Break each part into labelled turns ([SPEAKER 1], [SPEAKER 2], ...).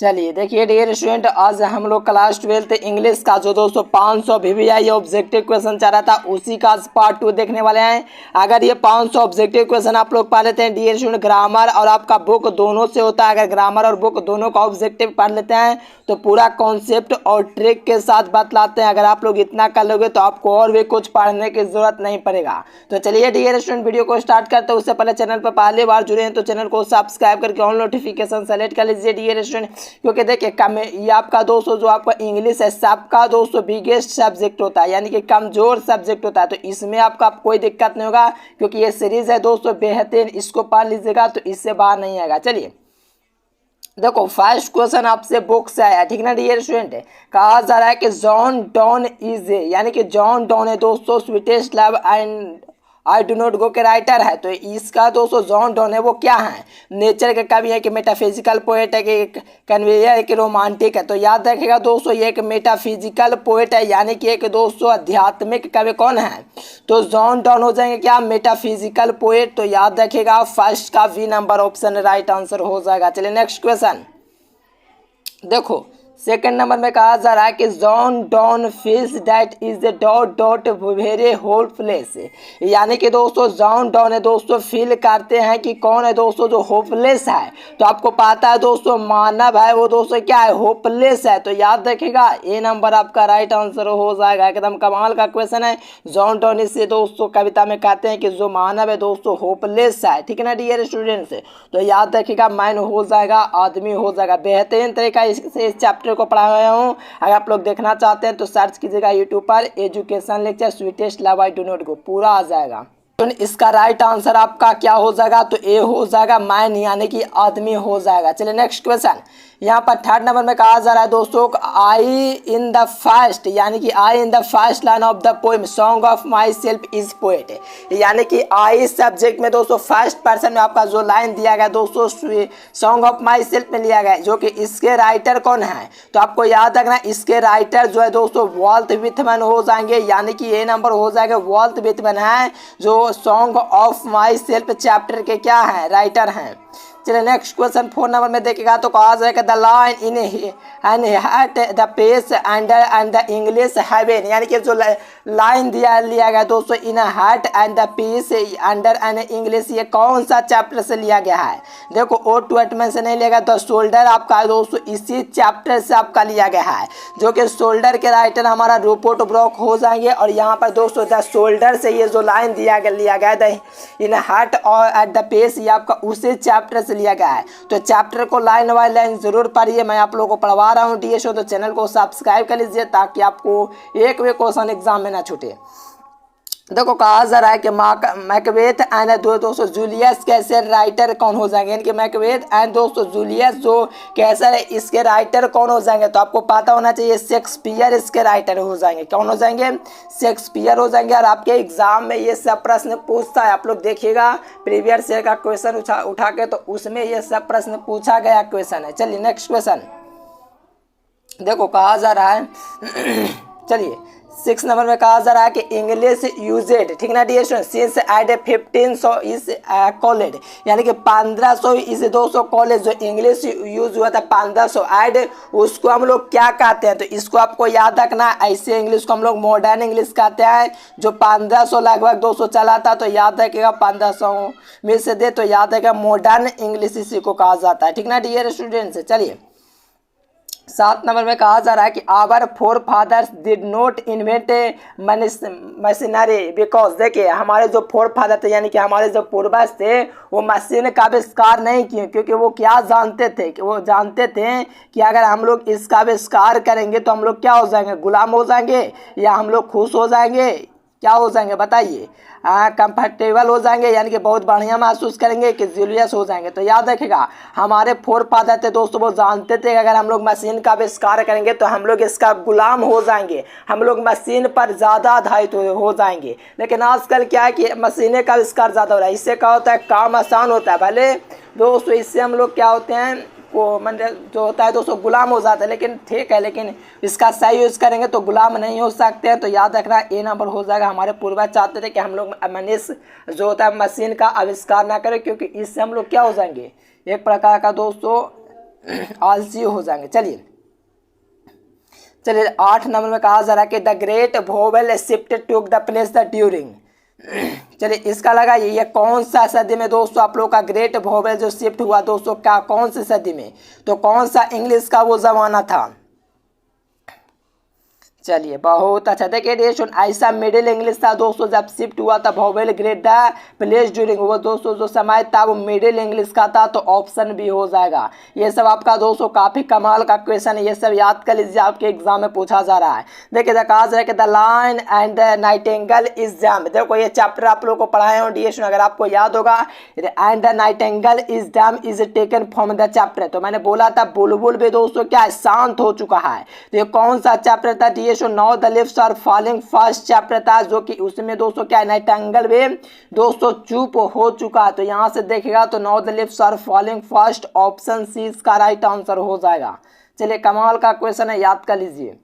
[SPEAKER 1] चलिए देखिए dear student, आज हम लोग क्लास 12 इंग्लिश का जो दोस्तों 500 VVI ऑब्जेक्टिव क्वेश्चन चाह रहा था उसी का पार्ट 2 देखने वाले हैं। अगर ये 500 ऑब्जेक्टिव क्वेश्चन आप लोग पढ़ लेते हैं डियर स्टूडेंट, ग्रामर और आपका बुक दोनों से होता है। अगर ग्रामर और बुक दोनों का ऑब्जेक्टिव पढ़ लेते हैं तो पूरा कॉन्सेप्ट और ट्रिक के साथ बतलाते हैं। अगर आप लोग इतना कर लोगे तो आपको और भी कुछ पढ़ने की जरूरत नहीं पड़ेगा। तो चलिए डियर स्टूडेंट, वीडियो को स्टार्ट करते हैं। उससे पहले चैनल पर पहली बार जुड़े हैं तो चैनल को सब्सक्राइब करके ऑल नोटिफिकेशन सेलेक्ट कर लीजिए डियर स्टूडेंट, क्योंकि देखिए ये आपका दोस्तों जो आपका इंग्लिश है सबका दोस्तों बिगेस्ट सब्जेक्ट होता है, यानी कि कमजोर सब्जेक्ट होता है। तो इसमें आपका कोई दिक्कत नहीं होगा क्योंकि ये सीरीज है दोस्तों बेहतरीन, इसको पढ़ लीजिएगा तो इससे बाहर नहीं आएगा। चलिए देखो फर्स्ट क्वेश्चन आपसे बुक से आया, ठीक ना डियर स्टूडेंट। कहा जा रहा है कि जॉन डॉन इज यानी कि जॉन डॉन है दोस्तों sweetest love and I do not go के राइटर है। तो इसका दोस्तों जॉन डॉन है वो क्या है, नेचर के कवि है कि मेटाफिजिकल पोएट है कि कन्वेयर है कि रोमांटिक है। तो याद रखिएगा दोस्तों ये एक मेटाफिजिकल पोएट है, यानी कि एक दोस्तों आध्यात्मिक कवि कौन है, तो जॉन डॉन हो जाएंगे क्या, मेटाफिजिकल पोएट। तो याद रखिएगा फर्स्ट का B number option right answer हो जाएगा। चलिए नेक्स्ट क्वेश्चन देखो, सेकंड नंबर में कहा जा रहा है कि John Donne feels that is the dot dot very hopeless, यानी कि दोस्तों जॉन डॉन है दोस्तों फील करते हैं कि कौन है दोस्तों जो होपलेस है। तो आपको पता है दोस्तों मानव है वो दोस्तों क्या है, होपलेस है। तो याद रखिएगा ए नंबर आपका राइट आंसर हो जाएगा। एकदम कमाल का क्वेश्चन है। जॉन डॉन इससे दोस्तों कविता में कहते हैं कि जो मानव है दोस्तों होपलेस है, ठीक है ना डियर स्टूडेंट्स। तो याद रखिएगा मैन हो जाएगा, आदमी हो जाएगा। बेहतरीन तरीका से इस चैप्टर को पढ़ाया हूँ। अगर आप लोग देखना चाहते हैं तो सर्च कीजिएगा यूट्यूब पर education lecture sweetest love I do not go, पूरा आ जाएगा। तो इसका राइट आंसर आपका क्या हो जाएगा, तो ए हो जाएगा, मैन यानी कि आदमी हो जाएगा। चलिए नेक्स्ट क्वेश्चन, यहाँ पर थर्ड नंबर में कहा जा रहा है दोस्तों आई इन द फर्स्ट, यानी कि I in the first line of the poem song of myself is poet, यानी कि आई सब्जेक्ट में दोस्तों फर्स्ट पर्सन में आपका जो लाइन दिया गया दोस्तों सॉन्ग ऑफ माई सेल्फ में लिया गया, जो कि इसके राइटर कौन है। तो आपको याद रखना इसके राइटर जो है दोस्तों वॉल्ट विथमैन हो जाएंगे, यानी कि ए नंबर हो जाएगा, वॉल्ट विथमैन है जो song of my self chapter के क्या है, राइटर हैं। चलिए नेक्स्ट क्वेश्चन 4 नंबर में देखेगा तो कहा जाएगा the line in and heart the peace under and the English heaven, यानी कि जो लाइन लिया गया दोस्तों in heart and the peace under and English, ये कौन सा चैप्टर से लिया गया है। देखो ओड टू एटमन से नहीं लिया गया, द शोल्डर आपका दोस्तों इसी चैप्टर से आपका लिया गया है, जो कि शोल्डर के राइटर हमारा रूपर्ट ब्रूक हो जाएंगे। और यहाँ पर दोस्तों द शोल्डर से ये जो लाइन लिया गया द इन हैट और एट द पेस, ये आपका उसी चैप्टर लिया गया है। तो चैप्टर को लाइन बाय लाइन जरूर पढ़िए, मैं आप लोगों को पढ़वा रहा हूँ डीएसओ। तो चैनल को सब्सक्राइब कर लीजिए ताकि आपको एक भी क्वेश्चन एग्जाम में ना छूटे। देखो कहा जा रहा है कि मैकबेथ एंड दोस्तों जूलियस कैसर राइटर कौन हो जाएंगे, यानी कि मैकबेथ एंड दोस्तों जूलियस जो कैसर है इसके राइटर कौन हो जाएंगे। तो आपको पता होना चाहिए शेक्सपियर इसके राइटर हो जाएंगे। कौन हो जाएंगे, शेक्सपियर हो जाएंगे। और आपके एग्जाम में ये सब प्रश्न पूछता है, आप लोग देखिएगा प्रीवियस ईयर का क्वेश्चन उठा के, तो उसमें ये सब प्रश्न पूछा गया क्वेश्चन है। चलिए नेक्स्ट क्वेश्चन देखो कहा जा रहा है चलिए 6 नंबर में कहा जा रहा है कि इंग्लिश यूजेड, ठीक ना dear student, since eight 1500 is college, यानी कि 1500 इस दोस्तों कॉलेज जो इंग्लिश यूज हुआ था 1500 ऐड, उसको हम लोग क्या कहते हैं। तो इसको आपको याद रखना, ऐसे इंग्लिश को हम लोग मॉडर्न इंग्लिश कहते हैं। जो 1500 लगभग 200 चला था, तो याद रखिएगा 1500 में से दे तो याद रखिएगा मॉडर्न इंग्लिश इसी को कहा जाता है, ठीक ना डियर स्टूडेंट्स। चलिए 7 नंबर में कहा जा रहा है कि our forefathers did not invent machinery because, देखिए हमारे जो फोर फादर थे यानी कि हमारे जो पूर्वज थे वो मशीन का आविष्कार नहीं किए, क्योंकि वो क्या जानते थे कि वो जानते थे कि अगर हम लोग इसका आविष्कार करेंगे तो हम लोग क्या हो जाएंगे, गुलाम हो जाएंगे, या हम लोग खुश हो जाएंगे, क्या हो जाएंगे बताइए, कंफर्टेबल हो जाएंगे, यानी कि बहुत बढ़िया महसूस करेंगे कि जूलियस हो जाएंगे। तो याद रखिएगा हमारे फोर फादर थे दोस्तों, वो जानते थे कि अगर हम लोग मशीन का आविष्कार करेंगे तो हम लोग इसका गुलाम हो जाएंगे, हम लोग मशीन पर ज़्यादा आधारित हो जाएंगे। लेकिन आजकल क्या है कि मशीनें का आविष्कार ज़्यादा हो रहा है, इससे क्या होता है काम आसान होता है। भले दोस्तों इससे हम लोग क्या होते हैं को जो होता है दोस्तों गुलाम हो जाता है, लेकिन ठीक है, लेकिन इसका सही यूज़ करेंगे तो गुलाम नहीं हो सकते हैं। तो याद रखना ए नंबर हो जाएगा। हमारे पूर्वज चाहते थे कि हम लोग मनुष्य जो होता है मशीन का आविष्कार ना करें, क्योंकि इससे हम लोग क्या हो जाएंगे, एक प्रकार का दोस्तों आलसी हो जाएंगे। चलिए 8 नंबर में कहा जा रहा है कि the great vowel shift took the place the during. चलिए इसका लगा ये कौन सा सदी में दोस्तों आप लोग का ग्रेट वोवेल जो शिफ्ट हुआ दोस्तों, क्या कौन सी सदी में, तो कौन सा इंग्लिश का वो जमाना था। चलिए बहुत अच्छा। देखिए डियर ऐसा मिडिल इंग्लिश था दोस्तों जब शिफ्ट हुआ था vowel great the place during, वो दोस्तों जो समय था वो मिडिल इंग्लिश का था, तो ऑप्शन भी हो जाएगा। ये सब आपका दोस्तों काफी कमाल का क्वेश्चन है, ये सब याद कर लीजिए, आपके एग्जाम में पूछा जा रहा है। देखिए कहा जाए कि the lion and the nightingale is dam. देखो ये चैप्टर आप लोग को पढ़ाए हो डियर, अगर आपको याद होगा and the nightingale is dam is taken from the chapter. तो मैंने बोला था बुलबुल भी दोस्तों क्या है, शांत हो चुका है। तो ये कौन सा चैप्टर था dear, now the leaves are falling first chapter था, जो कि उसमें दोस्तों क्या है नाइटिंगेल भी दोस्तों चुप हो चुका है। तो यहां से देखेगा तो now the leaves are falling first, option C इसका राइट आंसर हो जाएगा। चलिए कमाल का क्वेश्चन है, याद कर लीजिए।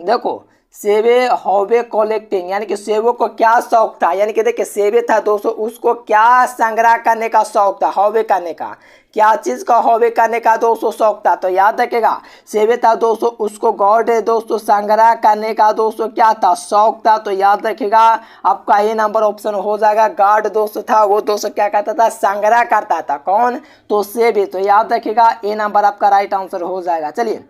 [SPEAKER 1] देखो सेवे हॉबे कलेक्टिंग, यानी कि सेवो को क्या शौक था, यानी कि देखिए सेवे था दोस्तों, उसको क्या संग्रह करने का शौक था, हॉबे करने का, क्या चीज का हॉबे करने का दोस्तों शौक था। तो याद रखेगा सेवे था दोस्तों, उसको गॉड दोस्तों संग्रह करने का दोस्तों क्या था, शौक था। तो याद रखेगा आपका ये नंबर ऑप्शन हो जाएगा, गार्ड दोस्तों था वो दोस्तों क्या करता था, संग्रह करता था। कौन, तो सेवे। तो याद रखेगा ये नंबर आपका राइट आंसर हो जाएगा। चलिए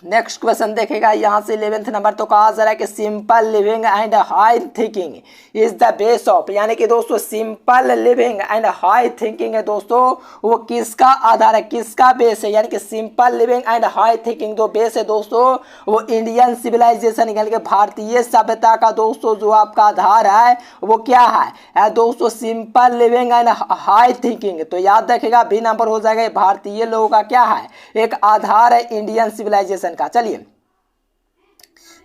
[SPEAKER 1] नेक्स्ट क्वेश्चन देखेगा यहाँ से 11th नंबर। तो कहा जा रहा है कि simple living and high thinking is the base of, यानी कि दोस्तों simple living and high thinking है दोस्तों, वो किसका आधार है, किसका बेस है, यानी कि simple living and high thinking जो बेस है दोस्तों वो इंडियन सिविलाइजेशन यानी कि भारतीय सभ्यता का दोस्तों जो आपका आधार है वो क्या है दोस्तों, simple living and high thinking. तो याद रखेगा बी नंबर हो जाएगा, भारतीय लोगों का क्या है एक आधार है इंडियन सिविलाइजेशन का। चलिए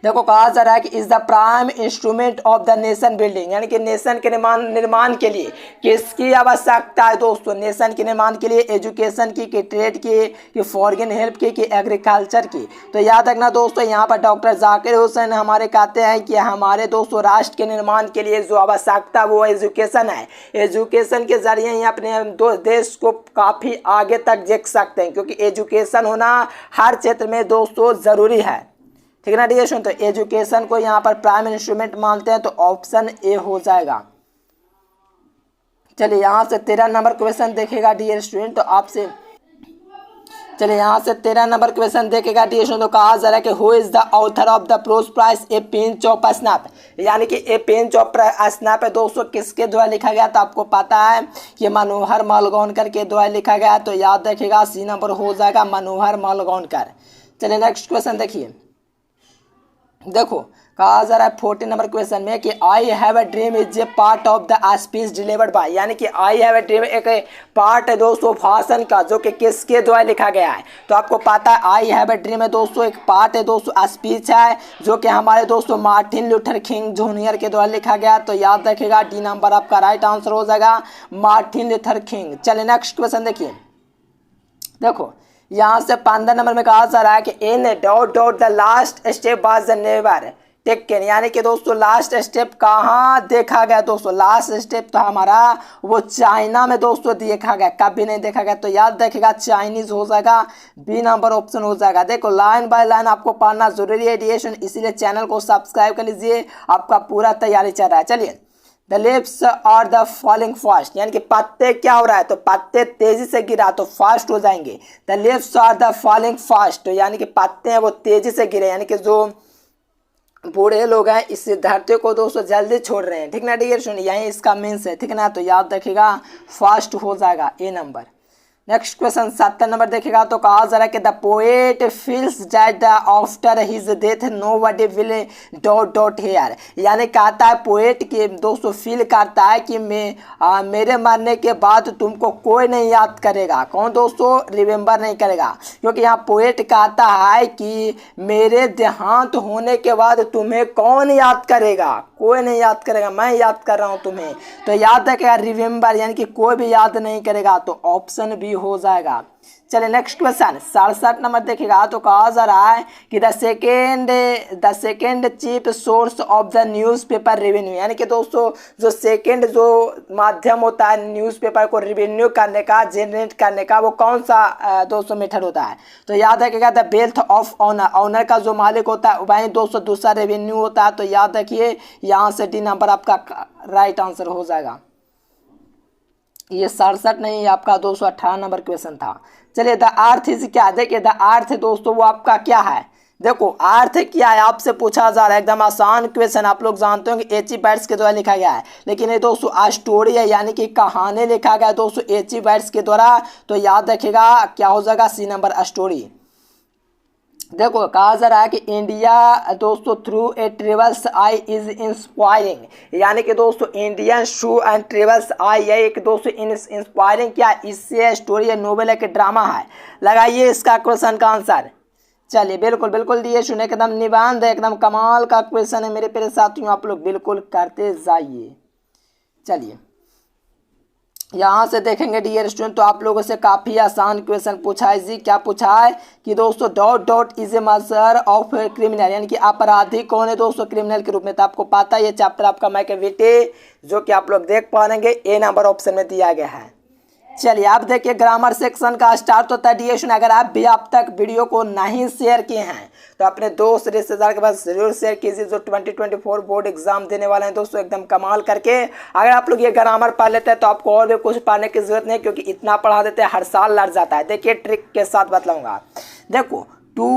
[SPEAKER 1] देखो कहा जा रहा है कि is the prime instrument of the nation building, यानी कि नेशन के निर्माण के लिए किसकी आवश्यकता है दोस्तों, नेशन के निर्माण के लिए एजुकेशन की, ट्रेड की, कि फॉरेन हेल्प की एग्रीकल्चर की। तो याद रखना दोस्तों यहाँ पर डॉक्टर जाकिर हुसैन हमारे कहते हैं कि हमारे दोस्तों राष्ट्र के निर्माण के लिए जो आवश्यकता वो एजुकेशन है, एजुकेशन के जरिए ही अपने देश को काफ़ी आगे तक देख सकते हैं, क्योंकि एजुकेशन होना हर क्षेत्र में दोस्तों ज़रूरी है। ठीक है ना डियर स्टूडेंट, तो एजुकेशन को यहाँ पर प्राइम इंस्ट्रूमेंट मानते हैं, तो ऑप्शन ए हो जाएगा। चलिए यहाँ से 13 नंबर क्वेश्चन देखेगा डियर स्टूडेंट, तो आपसे चलिए यहाँ से 13 नंबर क्वेश्चन देखेगा डियर स्टूडेंट। तो कहा जा रहा है कि who is the author of the prose prize a pinch of snuff, यानी कि ए पिंच ऑफ स्नैप है दोस्तों किसके द्वारा लिखा गया, तो आपको पता है कि मनोहर मालगोनकर के द्वारा लिखा गया। तो याद रखिएगा सी नंबर हो जाएगा मनोहर मालगोनकर। चलिए नेक्स्ट क्वेश्चन देखिए। देखो कहा जा रहा है 14 नंबर क्वेश्चन में कि I have a dream is a part of the speech delivered by, यानी कि आई हैव अ ड्रीम एक पार्ट है दोस्तों भाषण का, जो कि किसके द्वारा लिखा गया है। तो आपको पता है आई हैव अ ड्रीम है दोस्तों एक पार्ट है दोस्तों स्पीच है, जो कि हमारे दोस्तों मार्टिन लूथर किंग जूनियर के द्वारा लिखा गया। तो याद रखेगा डी नंबर आपका राइट आंसर हो जाएगा मार्टिन लूथर किंग। चलिए नेक्स्ट क्वेश्चन देखिए। देखो यहाँ से 15 नंबर में कहा जा रहा है कि in dot dot the last step was never taken, यानी कि दोस्तों लास्ट स्टेप कहाँ देखा गया दोस्तों, लास्ट स्टेप तो हमारा वो चाइना में दोस्तों देखा गया, कभी नहीं देखा गया। तो याद रखेगा चाइनीज हो जाएगा, बी नंबर ऑप्शन हो जाएगा। देखो लाइन बाय लाइन आपको पढ़ना जरूरी है एडिएशन, इसीलिए चैनल को सब्सक्राइब कर लीजिए, आपका पूरा तैयारी चल रहा है। चलिए the leaves are the falling fast, यानी कि पत्ते क्या हो रहा है, तो पत्ते तेजी से गिरा तो फास्ट हो जाएंगे। The leaves are the falling fast, तो यानी कि पत्ते हैं वो तेजी से गिरे, यानी कि जो बूढ़े लोग हैं इस धरती को दोस्तों जल्दी छोड़ रहे हैं। ठीक ना डियर सुनिए, यही इसका मीन्स है। ठीक ना, तो याद रखिएगा फास्ट हो जाएगा A number. Next question 7 number देखेगा। तो कहा जा रहा है कि the poet feels that the after his death nobody will dot dot hair, यानी कहता है पोएट के दोस्तों फील करता है कि मेरे मरने के बाद तुमको कोई नहीं याद करेगा। कौन दोस्तों, रिमेंबर नहीं करेगा, क्योंकि यहाँ पोएट कहता है कि मेरे देहांत होने के बाद तुम्हें कौन याद करेगा, कोई नहीं याद करेगा, मैं याद कर रहा हूँ तुम्हें। तो याद रखेगा रिमेंबर, यानी कि कोई भी याद नहीं करेगा। तो ऑप्शन बी हो जाएगा। चलिए नेक्स्ट क्वेश्चन 67 नंबर देखिएगा। तो कहा जा रहा है कि the second chief source of the newspaper revenue, यानी कि दोस्तों जो सेकेंड जो माध्यम होता है न्यूज़पेपर को रेवेन्यू करने का, जनरेट करने का, वो कौन सा दोस्तों मेथड होता है? तो याद रखिएगा the wealth of honour, honour का जो मालिक होता है वही दोस्तों दूसरा रेवेन्यू होता है। तो याद रखिए यहाँ से डी नंबर आपका राइट आंसर हो जाएगा। ये 67 नहीं, आपका 218 नंबर क्वेश्चन था। चलिए द अर्थ इज क्या, देखिए द अर्थ दोस्तों वो आपका क्या है? देखो अर्थ क्या है आपसे पूछा जा रहा है, एकदम आसान क्वेश्चन। आप लोग जानते हो कि एच ई बैट्स के द्वारा लिखा गया है, लेकिन ये दोस्तों स्टोरी है, यानी कि कहानी लिखा गया है दोस्तों एच ई बैट्स के द्वारा। तो याद रखिएगा क्या हो जाएगा, सी नंबर स्टोरी। देखो कहा जा रहा है कि इंडिया दोस्तों through a travels I is inspiring, यानी कि दोस्तों इंडियन शू एंड ट्रेवल्स आई है एक दोस्तों इंस्पायरिंग क्या, इससे स्टोरी है, नोवेल है कि ड्रामा है? लगाइए इसका क्वेश्चन का आंसर। चलिए बिल्कुल बिल्कुल दिए सुने, एकदम निबंध है, एकदम कमाल का क्वेश्चन है मेरे प्यारे साथियों, आप लोग बिल्कुल करते जाइए। चलिए यहाँ से देखेंगे डियर स्टूडेंट, तो आप लोगों से काफ़ी आसान क्वेश्चन पूछा है जी। क्या पूछा है कि दोस्तों dot dot is a murder of criminal, यानी कि अपराधी कौन है दोस्तों क्रिमिनल के रूप में? तो आपको पता है ये चैप्टर आपका मैकियावेली, जो कि आप लोग देख पाएंगे ए नंबर ऑप्शन में दिया गया है। चलिए आप देखिए ग्रामर सेक्शन का स्टार्ट होता है डियर। अगर आप भी अब तक वीडियो को नहीं शेयर किए हैं तो अपने दोस्त रिश्तेदार के पास जरूर शेयर कीजिए, जो 2024 बोर्ड एग्जाम देने वाले हैं दोस्तों, एकदम कमाल करके। अगर आप लोग ये ग्रामर पढ़ लेते हैं तो आपको और भी कुछ पढ़ने की जरूरत नहीं, क्योंकि इतना पढ़ा देते हैं हर साल लड़ जाता है। देखिए ट्रिक के साथ बतलाऊंगा। देखो 2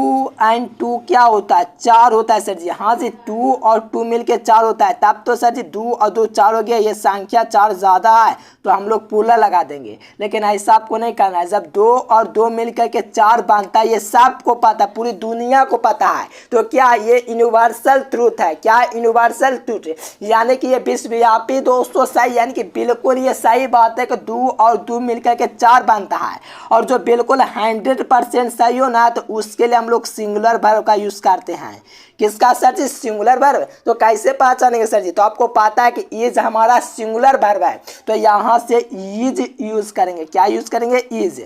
[SPEAKER 1] और 2 क्या होता है, 4 होता है सर जी। हाँ जी 2 और 2 मिलके 4 होता है, तब तो सर जी 2 और 2 4 हो गया, ये संख्या 4 ज़्यादा है तो हम लोग पूरा लगा देंगे, लेकिन ऐसा आपको नहीं करना है। जब 2 और 2 मिलकर के 4 बनता है, ये सबको पता है, पूरी दुनिया को पता है। तो क्या ये यूनिवर्सल ट्रूथ है? क्या यूनिवर्सल ट्रूथ, यानी कि ये विश्वव्यापी दोस्तों सही, यानी कि बिल्कुल ये सही बात है कि 2 और 2 मिलकर के 4 बनता है। और जो बिल्कुल 100% सही हो ना, तो उसके हम लोग सिंगुलर वर्ब का यूज करते हैं। किसका सर जी? Singular verb. तो कैसे पहचानेंगे सर जी? तो आपको पता है कि इज हमारा सिंगुलर वर्ब है, तो यहां से इज यूज करेंगे। क्या यूज करेंगे? इज।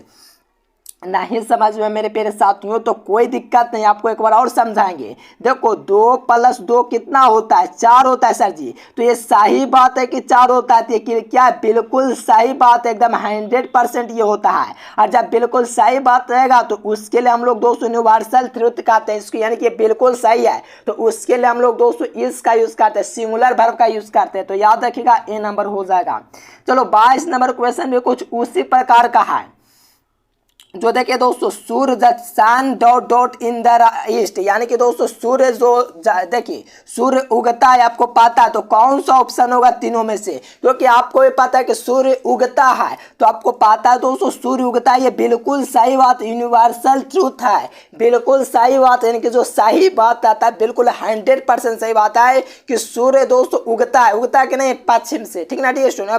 [SPEAKER 1] नहीं समझ में मेरे प्यारे साथियों तो कोई दिक्कत नहीं, आपको एक बार और समझाएंगे। देखो 2 + 2 कितना होता है? 4 होता है सर जी। तो ये सही बात है कि 4 होता है, कि क्या बिल्कुल सही बात है, एकदम 100% ये होता है। और जब बिल्कुल सही बात रहेगा तो उसके लिए हम लोग दोस्तों यूनिवर्सल ट्रुथ कहते हैं इसको, यानी कि बिल्कुल सही है, तो उसके लिए हम लोग दोस्तों इस का यूज करते हैं, सिंगुलर वर्ब का यूज करते हैं। तो याद रखिएगा ए नंबर हो जाएगा। चलो 22 नंबर क्वेश्चन भी कुछ उसी प्रकार का है, जो देखिए दोस्तों सूर्य the sun dot dot in the east, यानी कि दोस्तों सूर्य जो देखिए सूर्य उगता है, आपको पता है, तो कौन सा ऑप्शन होगा तीनों में से? क्योंकि आपको भी पता है कि सूर्य उगता है, तो आपको पता है दोस्तों सूर्य उगता है, ये बिल्कुल सही बात, यूनिवर्सल ट्रूथ है, बिल्कुल सही बात है, यानी कि जो सही बात आता है बिल्कुल 100% सही बात है कि सूर्य दोस्तों उगता है। उगता है कि नहीं? पश्चिम से, ठीक ना डियर?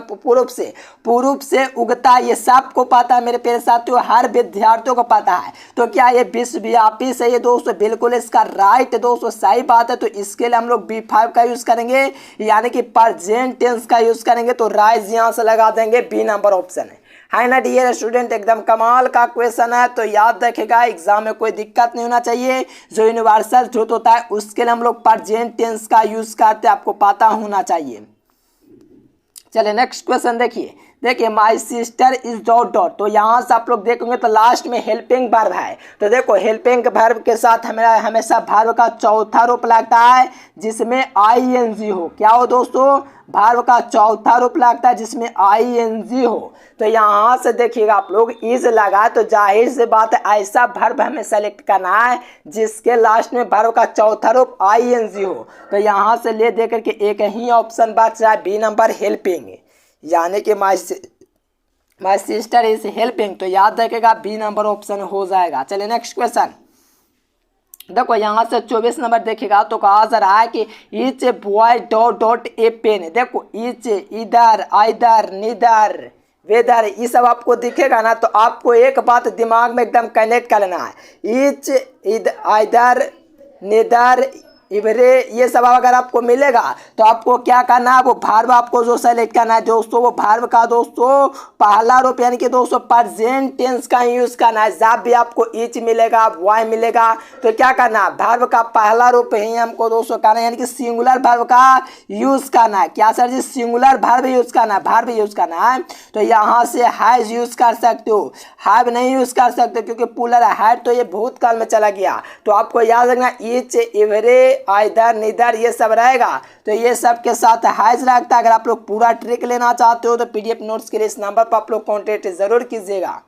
[SPEAKER 1] पूर्व से उगता है, ये सबको पता है मेरे प्यारे साथियों, हर विद्यार्थियों को पता है। तो क्या ये विश्वव्यापी सही है दोस्तों? बिल्कुल इसका राइट दोस्तों सही बात है। तो इसके लिए हम लोग B5 का यूज करेंगे, यानी कि प्रेजेंट टेंस का यूज करेंगे। तो राइट यहां से लगा देंगे, बी नंबर ऑप्शन है ना डियर स्टूडेंट? एकदम कमाल का क्वेश्चन है, तो याद रखेगा एग्जाम में कोई दिक्कत नहीं होना चाहिए। जो यूनिवर्सल ट्रूथ होता है उसके लिए हम लोग प्रेजेंट टेंस का यूज करते हैं, आपको पता होना चाहिए। चलिए नेक्स्ट क्वेश्चन देखिए my sister is dot dot, तो यहाँ से आप लोग देखेंगे तो लास्ट में हेल्पिंग वर्ब है। तो देखो हेल्पिंग वर्ब के साथ हमेशा वर्ब का चौथा रूप लगता है जिसमें ING हो। क्या हो दोस्तों? वर्ब का चौथा रूप लगता है जिसमें ING हो। तो यहाँ से देखिएगा आप लोग इज लगा, तो जाहिर से बात है ऐसा वर्ब हमें सेलेक्ट करना है जिसके लास्ट में वर्ब का चौथा रूप ING हो। तो यहाँ से ले दे करके एक ही ऑप्शन बच रहा है, बी नंबर हेल्पिंग, यानी कि माई सिस्टर इज हेल्पिंग। तो याद रखेगा बी नंबर ऑप्शन हो जाएगा। चलिए नेक्स्ट क्वेश्चन देखो यहाँ से 24 नंबर देखिएगा, तो कहा जा रहा है कि each boy dot dot a pen. देखो each, either, either, neither, whether, ये सब आपको दिखेगा ना, तो आपको एक बात दिमाग में एकदम कनेक्ट कर लेना है, ईच, आइदर, निदर, इवरे ये सब अगर आपको मिलेगा तो आपको क्या करना है, वो भार्ब आपको जो सेलेक्ट करना है दोस्तों, वो भार्ब का दोस्तों पहला रूप यानी कि दोस्तों प्रेजेंट टेंस का यूज करना है। जब भी आपको इच मिलेगा, वाई मिलेगा, तो क्या करना है, भार्ब का पहला रूप ही हमको दोस्तों करना है, यानी कि सिंगुलर भार्ब का यूज करना है। क्या सर जी, सिंगुलर भार्ब यूज करना है, भार्ब यूज करना है। तो यहाँ से हैज यूज कर सकते हो, हैव नहीं यूज कर सकते क्योंकि पुलर हैड तो ये भूतकाल में चला गया। तो आपको याद रखना इच, इवरे, आइदर, नीदर ये सब रहेगा, तो ये सब के साथ हैज लगता है। अगर आप लोग पूरा ट्रिक लेना चाहते हो तो पीडीएफ नोट्स के लिए इस नंबर पर आप लोग कॉन्टेक्ट जरूर कीजिएगा।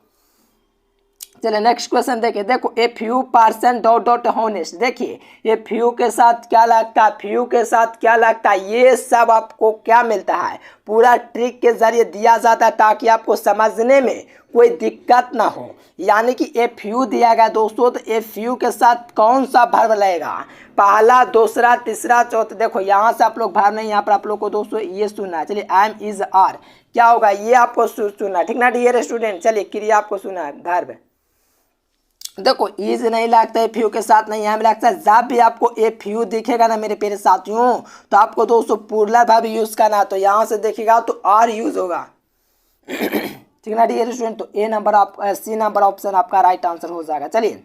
[SPEAKER 1] चलिए नेक्स्ट क्वेश्चन देखिए, देखो a few person dot dot honest. देखिए ये फ्यू के साथ क्या लगता है, फ्यू के साथ क्या लगता है, ये सब आपको क्या मिलता है, पूरा ट्रिक के जरिए दिया जाता है ताकि आपको समझने में कोई दिक्कत ना हो। यानी कि ए फ्यू दिया गया दोस्तों, तो ए फ्यू के साथ कौन सा वर्ब लगेगा, पहला, दूसरा, तीसरा, चौथा। देखो यहाँ से आप लोग वर्ब नहीं, यहाँ पर आप लोग को दोस्तों ये सुनना है। चलिए एम, इज, आर क्या होगा, ये आपको सुनना है, ठीक ना डियर स्टूडेंट। चलिए क्रिया आपको सुना है, वर्ब। देखो इज नहीं लगता है फ्यू के साथ, नहीं यहाँ लगता है। जब भी आपको ए फ्यू दिखेगा ना मेरे प्यारे साथियों, तो आपको दोस्तों पुरला वर्ब यूज करना। तो यहाँ से देखिएगा तो आर यूज होगा, ठीक ना डियर स्टूडेंट। तो ए नंबर आप सी नंबर ऑप्शन आपका राइट आंसर हो जाएगा। चलिए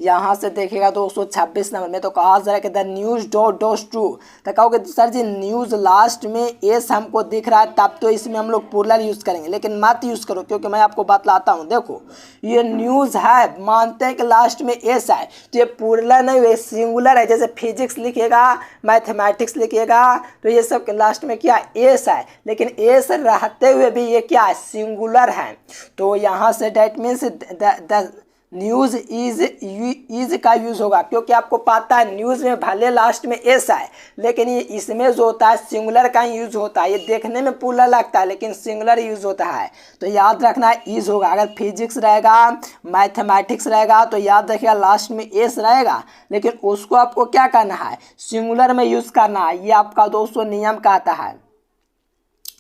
[SPEAKER 1] यहाँ से देखिएगा दोस्तों 26 नंबर में, तो कहा जा रहा है कि the news dot dot true. तो कहोगे सर जी न्यूज़ लास्ट में एस हमको दिख रहा है, तब तो इसमें हम लोग प्लूरल यूज़ करेंगे, लेकिन मत यूज़ करो क्योंकि मैं आपको बतलाता हूँ। देखो ये न्यूज़ है, मानते हैं कि लास्ट में एस है, तो ये प्लूरल नहीं है, सिंगुलर है। जैसे फिजिक्स लिखिएगा, मैथमेटिक्स लिखिएगा, तो ये सब के लास्ट में क्या एस है, लेकिन एस रहते हुए भी ये क्या है, सिंगुलर है। तो यहाँ से that means the news is का यूज़ होगा, क्योंकि आपको पता है न्यूज़ में भले लास्ट में एस है, लेकिन ये इसमें जो होता है सिंगुलर का यूज़ होता है। ये देखने में प्लूरल लगता है लेकिन सिंगुलर यूज़ होता है, तो याद रखना है इज होगा। अगर फिजिक्स रहेगा, मैथमेटिक्स रहेगा, तो याद रखिएगा लास्ट में एस रहेगा, लेकिन उसको आपको क्या करना है, सिंगुलर में यूज़ करना है। ये आपका दोस्तों नियम कहता है।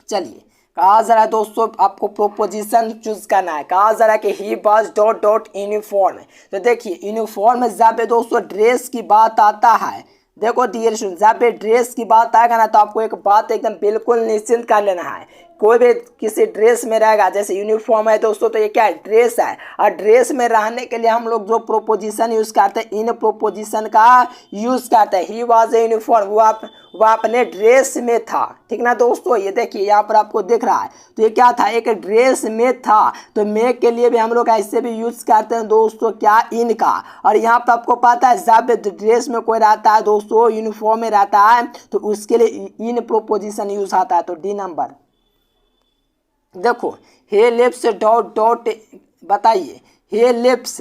[SPEAKER 1] चलिए कहा जरा दोस्तों आपको प्रोपोजिशन चूज करना है। कहा जरा कि he was dot dot uniform. तो देखिए यूनिफॉर्म जब पे दोस्तों ड्रेस की बात आता है, देखो डियर स्टूडेंट जब पे ड्रेस की बात आएगा ना, तो आपको एक बात एकदम बिल्कुल निश्चिंत कर लेना है। कोई भी किसी ड्रेस में रहेगा, जैसे यूनिफॉर्म है दोस्तों, तो ये क्या है, ड्रेस है। और ड्रेस में रहने के लिए हम लोग जो प्रोपोजिशन यूज़ करते हैं, इन प्रोपोजिशन का यूज़ करते हैं। ही वाज ए यूनिफॉर्म, वो अपने ड्रेस में था, ठीक ना दोस्तों। ये देखिए यहाँ पर आपको दिख रहा है, तो ये क्या था, एक ड्रेस में था। तो में के लिए भी हम लोग ऐसे भी यूज़ करते हैं दोस्तों, क्या, इन का। और यहाँ पर आपको पता है जब ड्रेस में कोई रहता है दोस्तों, यूनिफॉर्म में रहता है, तो उसके लिए इन प्रोपोजिशन यूज़ आता है। तो डी नंबर। देखो हे लिप्स डॉट डॉट, बताइए हे लिप्स,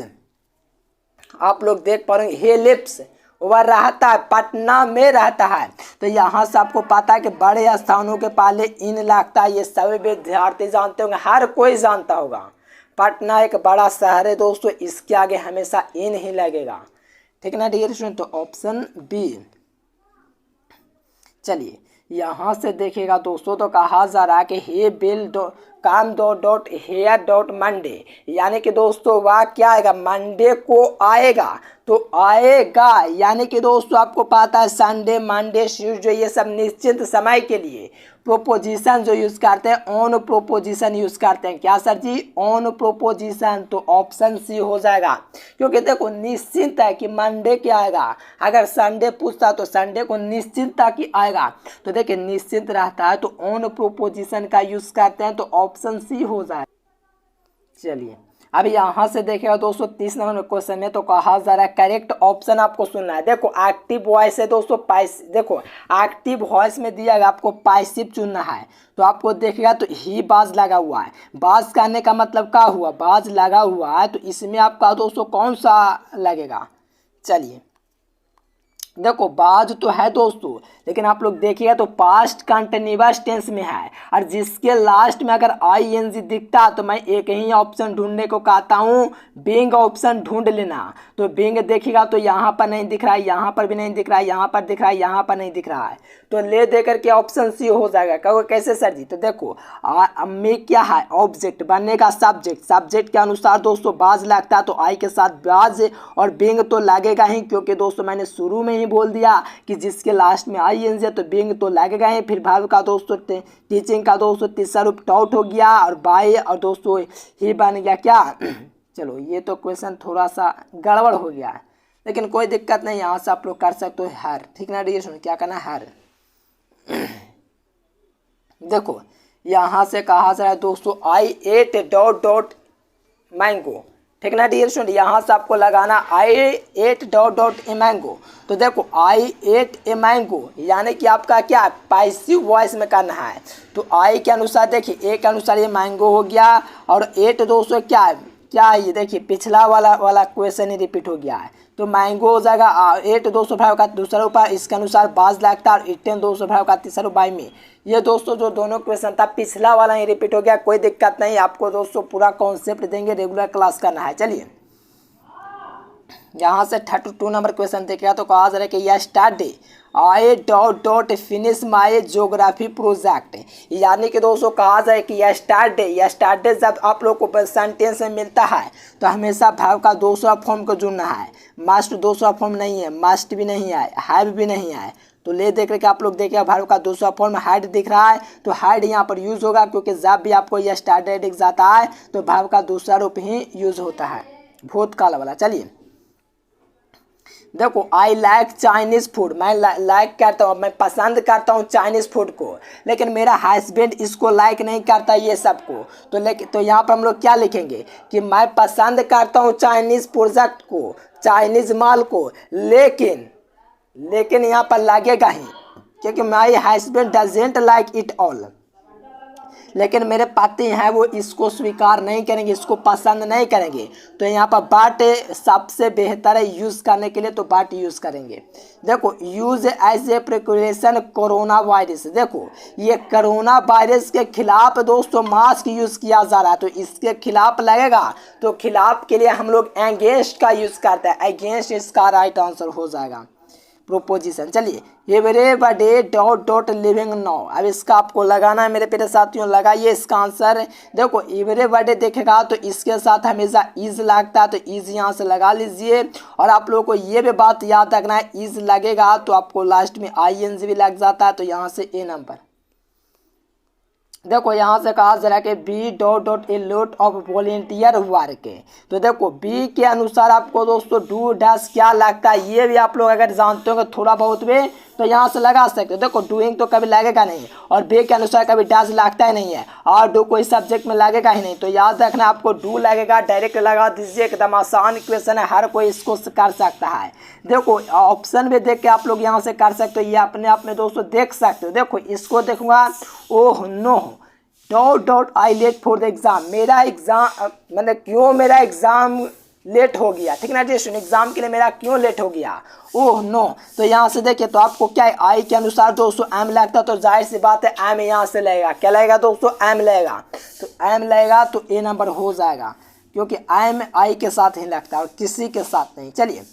[SPEAKER 1] आप लोग देख पा रहे हैं हे लिप्स वह रहता है, पटना में रहता है। तो यहाँ से आपको पता है कि बड़े स्थानों के पहले इन लगता है, ये सभी विद्यार्थी जानते होंगे, हर कोई जानता होगा। पटना एक बड़ा शहर है दोस्तों, इसके आगे हमेशा इन ही लगेगा, ठीक ना डियर स्टूडेंट। तो ऑप्शन बी। चलिए यहाँ से देखिएगा दोस्तों, तो कहा जा रहा है कि हे बिल काम dot dot hair dot Monday, यानी कि दोस्तों वह क्या आएगा, मंडे को आएगा। तो आएगा यानी कि दोस्तों आपको पता है संडे, मंडे, ट्यूसडे ये सब निश्चित समय के लिए प्रोपोजिशन जो यूज़ करते हैं, ऑन प्रोपोजिशन यूज़ करते हैं। क्या सर जी, ऑन प्रोपोजिशन। तो ऑप्शन सी हो जाएगा, क्योंकि देखो निश्चित है कि मंडे क्या आएगा। अगर संडे पूछता तो संडे को निश्चित था कि आएगा, तो देखिए निश्चित रहता है तो ऑन प्रोपोजिशन का यूज़ करते हैं, तो ऑप्शन सी हो जाएगा। चलिए अब यहाँ से देखिएगा दोस्तों 30 नंबर क्वेश्चन में, तो कहा जा रहा है करेक्ट ऑप्शन आपको सुनना है। देखो एक्टिव वॉइस है दोस्तों, देखो एक्टिव वॉइस में दिया गया आपको पैसिव चुनना है। तो आपको देखिएगा तो ही बाज लगा हुआ है, बाज करने का मतलब क्या हुआ, बाज लगा हुआ है, तो इसमें आपका दोस्तों कौन सा लगेगा। चलिए देखो बाज तो है दोस्तों, लेकिन आप लोग देखिएगा तो पास्ट कंटिन्यूअस टेंस में है, और जिसके लास्ट में अगर आईएनजी दिखता तो मैं एक ही ऑप्शन ढूंढने को कहता हूँ, बीइंग ऑप्शन ढूंढ लेना। तो बीइंग देखिएगा तो यहाँ पर नहीं दिख रहा है, यहाँ पर भी नहीं दिख रहा है, यहाँ पर दिख रहा है, यहाँ पर नहीं दिख रहा है, तो ले दे करके ऑप्शन सी हो जाएगा। कहोगे कैसे सर जी? तो देखो में क्या है, ऑब्जेक्ट बनने का सब्जेक्ट, सब्जेक्ट के अनुसार दोस्तों बाज लगता है तो आई के साथ बाज और बीइंग तो लगेगा ही, क्योंकि दोस्तों मैंने शुरू में ही बोल दिया कि जिसके लास्ट में आईएनजी है तो बीइंग तो लगेगा ही। फिर वर्ब का दोस्तों टीचिंग का दोस्तों तीसरा रूप टॉट हो गया, और बाय और दोस्तों ही बन गया क्या चलो ये तो क्वेश्चन थोड़ा सा गड़बड़ हो गया है, लेकिन कोई दिक्कत नहीं, यहाँ से आप लोग कर सकते हो हर, ठीक ना डियर स्टूडेंट? क्या करना है हर। देखो यहाँ से कहा जा रहा है दोस्तों I ate dot dot mango, ठीक ना डियर स्टूडेंट? यहाँ से आपको लगाना I ate dot dot a mango. तो देखो आई एट ए मैंगो यानी कि आपका क्या पैसिव वॉइस में करना है। तो आई के अनुसार देखिए, ए के अनुसार ये मैंगो हो गया, और एट दोस्तों क्या है, क्या ये देखिए पिछला वाला क्वेश्चन ही रिपीट हो गया है, तो मैंगो हो जाएगा। एट 200 का दूसरा रूप, इसके अनुसार बाज लगता है, और 18 200 का तीसरा रूप बाई में। ये दोस्तों जो दोनों क्वेश्चन था पिछला वाला ही रिपीट हो गया, कोई दिक्कत नहीं, आपको दोस्तों पूरा कॉन्सेप्ट देंगे, रेगुलर क्लास करना है। चलिए यहाँ से 32 नंबर क्वेश्चन देखिएगा तो कहा जा रहा है कि yesterday I dot dot finish my geography project, यानी कि दोस्तों कहा जाए कि यस्टरडे जब आप लोग को सेंटेंस में मिलता है तो हमेशा वर्ब का दूसरा फॉर्म को चुनना है। मस्ट दूसरा फॉर्म नहीं है, मस्ट भी नहीं है, हैव भी नहीं है, तो ले देख करके आप लोग देखिए वर्ब का दूसरा फॉर्म हैड दिख रहा है, तो हैड यहाँ पर यूज होगा, क्योंकि जब भी आपको यस्टरडे दिख जाता है तो वर्ब का दूसरा रूप ही यूज होता है, भूतकाल वाला। चलिए देखो आई लाइक चाइनीज़ फूड, मैं लाइक करता हूँ, मैं पसंद करता हूँ चाइनीज़ फूड को, लेकिन मेरा हस्बैंड इसको लाइक नहीं करता ये सबको, तो यहाँ पर हम लोग क्या लिखेंगे कि मैं पसंद करता हूँ चाइनीज़ प्रोडक्ट को, चाइनीज़ माल को, लेकिन यहाँ पर लगेगा ही, क्योंकि my husband doesn't like it all, लेकिन मेरे पति हैं वो इसको स्वीकार नहीं करेंगे, इसको पसंद नहीं करेंगे, तो यहाँ पर बट सबसे बेहतर है यूज़ करने के लिए, तो बट यूज़ करेंगे। देखो use as a precaution corona virus, देखो ये कोरोना वायरस के खिलाफ दोस्तों मास्क यूज़ किया जा रहा है, तो इसके खिलाफ लगेगा, तो खिलाफ के लिए हम लोग अगेंस्ट का यूज़ करते हैं, अगेंस्ट इसका राइट आंसर हो जाएगा प्रोपोजिशन। चलिए everybody dot dot living now, अब इसका आपको लगाना है मेरे प्यारे साथियों, लगाइए इसका आंसर। देखो एवरीबॉडी देखेगा तो इसके साथ हमेशा इज लगता है, तो इज यहाँ से लगा लीजिए, और आप लोगों को ये भी बात याद रखना है इज लगेगा तो आपको लास्ट में आईएनजी भी लग जाता है, तो यहाँ से ए नंबर। देखो यहाँ से कहा जा रहा है कि B dot dot a lot of volunteer work, तो देखो बी के अनुसार आपको दोस्तों डू डैश क्या लगता है, ये भी आप लोग अगर जानते हो थोड़ा बहुत भी तो यहाँ से लगा सकते हो। देखो डूइंग तो कभी लगेगा नहीं, और बी के अनुसार कभी डैश लगता ही नहीं है, और डू कोई सब्जेक्ट में लगेगा ही नहीं, तो याद रखना आपको डू लगेगा, डायरेक्ट लगा दीजिए, एकदम आसान क्वेश्चन है, हर कोई इसको कर सकता है। देखो ऑप्शन भी देख के आप लोग यहाँ से कर सकते हो, ये अपने आप में दोस्तों देख सकते हो। देखो इसको देखूंगा, oh no dot dot I late for the exam, मेरा एग्जाम मतलब क्यों मेरा एग्जाम लेट हो गया, ठीक ना जी, एग्जाम के लिए मेरा क्यों लेट हो गया, ओह नो। तो यहाँ से देखिए तो आपको क्या है आई के अनुसार दोस्तों एम लगता, तो जाहिर सी बात है एम यहाँ से लगेगा, क्या लगेगा दोस्तों एम लगेगा, तो एम लगेगा तो ए नंबर हो जाएगा, क्योंकि एम आई के साथ ही लगता है और किसी के साथ नहीं। चलिए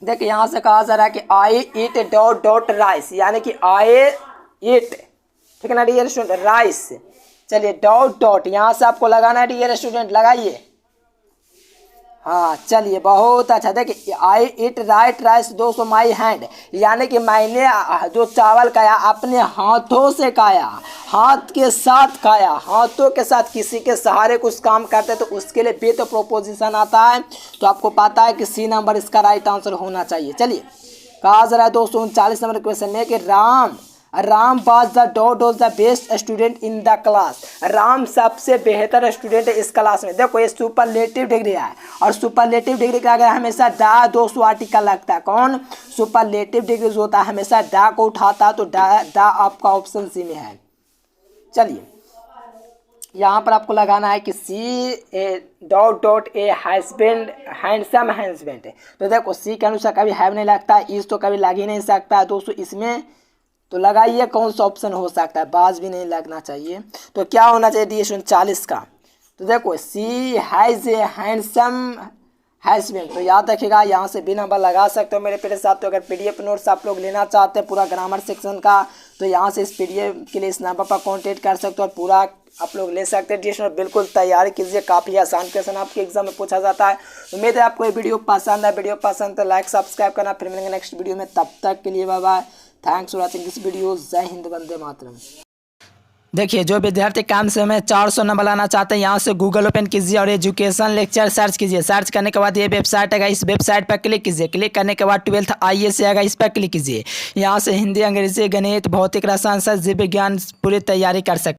[SPEAKER 1] देखिए यहाँ से कहा जा रहा है कि आई ईट डॉट डॉट राइस, यानी कि आई ईट, ठीक है ना डियर स्टूडेंट, राइस। चलिए डॉट डॉट यहाँ से आपको लगाना है डियर स्टूडेंट, लगाइए। हाँ चलिए बहुत अच्छा। देखिए आई इट राइट राइस दोस्तों माई हैंड, यानी कि मैंने जो चावल खाया अपने हाथों से खाया, हाथ के साथ खाया, हाथों के साथ, किसी के सहारे कुछ काम करते तो उसके लिए बी तो प्रोपोजिशन आता है, तो आपको पता है कि सी नंबर इसका राइट आंसर होना चाहिए। चलिए कहा जा रहा है दोस्तों 39 नंबर क्वेश्चन में कि Ram was the dot dot the best student in the class, Ram सबसे बेहतर स्टूडेंट है इस क्लास में। देखो ये सुपरलेटिव डिग्री है, और सुपरलेटिव डिग्री का अगर हमेशा द दोस्तों आर्टिकल लगता है, कौन सुपरलेटिव डिग्री जो होता है हमेशा द को उठाता है, तो द आपका ऑप्शन सी में है। चलिए यहाँ पर आपको लगाना है कि सी ए हस्बैंड हैंडसम। तो देखो सी के अनुसार कभी हैव नहीं लगता, इस तो कभी लग ही नहीं सकता है दोस्तों इसमें। तो लगाइए कौन सा ऑप्शन हो सकता है, बाज भी नहीं लगना चाहिए। तो क्या होना चाहिए डिएशन 40 का। तो देखो सी हैज़ ए हैंडसम हस्बैंड। तो याद रखिएगा, यहाँ से भी नंबर लगा सकते हो मेरे प्यारे साथियों। अगर पीडीएफ नोट्स आप लोग लेना चाहते हैं पूरा ग्रामर सेक्शन का, तो यहाँ से इस पीडीएफ के लिए इस नंबर पर कांटेक्ट कर सकते हो और पूरा आप लोग ले सकते हैं। डिएशन बिल्कुल तैयारी कीजिए, काफ़ी आसान क्वेश्चन आपके एग्जाम में पूछा जाता है। उम्मीद है आपको ये वीडियो पसंद है। वीडियो पसंद तो लाइक सब्सक्राइब करना। फिर मिलेंगे नेक्स्ट वीडियो में, तब तक के लिए bye bye. Thanks for watching this video. जय हिंद, वंदे मातरम। देखिए जो विद्यार्थी काम से में 400 नंबर लाना चाहते हैं, यहाँ से गूगल ओपन कीजिए और एजुकेशन लेक्चर सर्च कीजिए। सर्च करने के बाद ये वेबसाइट आएगा, इस वेबसाइट पर क्लिक कीजिए। क्लिक करने के बाद 12th IAS आएगा, इस पर क्लिक कीजिए। यहाँ से हिंदी, अंग्रेजी, गणित, भौतिक, रसायन, जीव विज्ञान पूरी तैयारी कर सकते हैं।